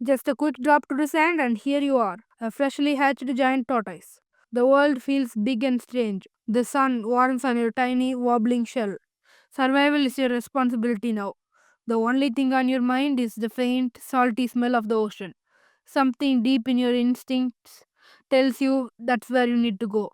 Just a quick drop to the sand, and here you are, a freshly hatched giant tortoise. The world feels big and strange. The sun warms on your tiny, wobbling shell. Survival is your responsibility now. The only thing on your mind is the faint, salty smell of the ocean. Something deep in your instincts tells you that's where you need to go.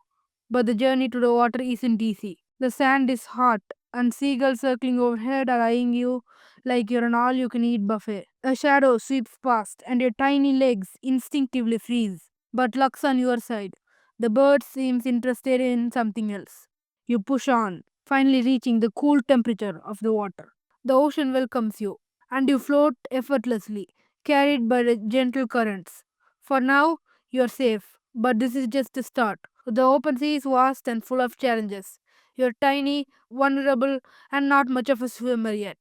But the journey to the water isn't easy. The sand is hot, and seagulls circling overhead are eyeing you like you're an all you can eat buffet. A shadow sweeps past, and your tiny legs instinctively freeze. But luck's on your side. The bird seems interested in something else. You push on, finally reaching the cool temperature of the water. The ocean welcomes you, and you float effortlessly, carried by the gentle currents. For now, you're safe, but this is just the start. The open sea is vast and full of challenges. You're tiny, vulnerable, and not much of a swimmer yet.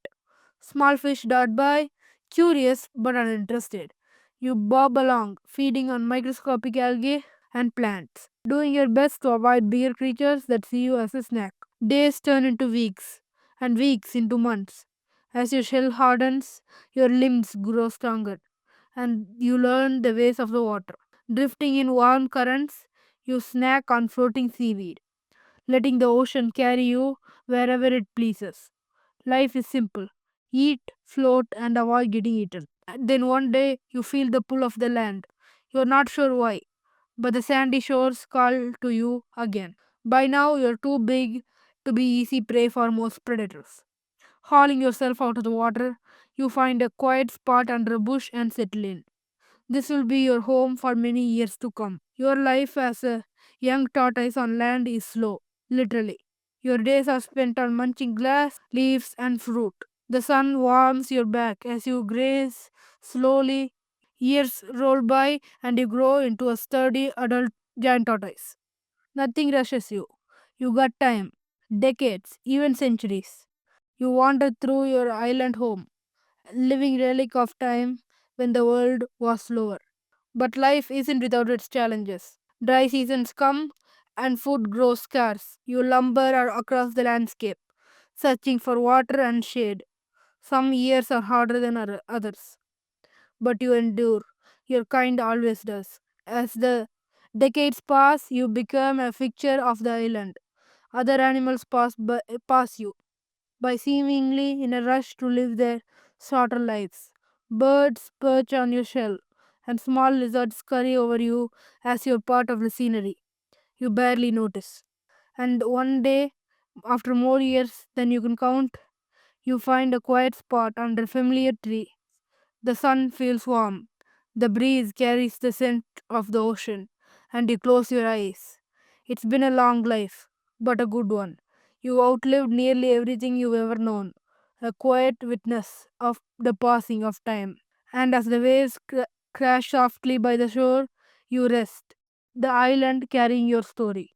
Small fish dart by, curious but uninterested. You bob along, feeding on microscopic algae and plants, doing your best to avoid bigger creatures that see you as a snack. Days turn into weeks, and weeks into months. As your shell hardens, your limbs grow stronger, and you learn the ways of the water. Drifting in warm currents, you snack on floating seaweed, letting the ocean carry you wherever it pleases. Life is simple: eat, float, and avoid getting eaten. And then one day you feel the pull of the land. You're not sure why, but the sandy shores call to you again. By now, you're too big to be easy prey for most predators. Hauling yourself out of the water, you find a quiet spot under a bush and settle in. This will be your home for many years to come. Your life as a young tortoise on land is slow, literally. Your days are spent on munching grass, leaves, and fruit. The sun warms your back as you graze slowly. Years roll by, and you grow into a sturdy adult giant tortoise. Nothing rushes you. You got time, decades, even centuries. You wander through your island home, living relic of time when the world was slower. But life isn't without its challenges. Dry seasons come and food grows scarce. You lumber across the landscape, searching for water and shade. Some years are harder than others, but you endure. Your kind always does. As the decades pass, you become a fixture of the island. Other animals pass you by, seemingly in a rush to live their shorter lives. Birds perch on your shell, and small lizards scurry over you as you're part of the scenery. You barely notice. And one day, after more years than you can count, you find a quiet spot under a familiar tree. The sun feels warm. The breeze carries the scent of the ocean, and you close your eyes. It's been a long life, but a good one. You outlived nearly everything you've ever known, a quiet witness of the passing of time. And as the waves crash softly by the shore, you rest, the island carrying your story.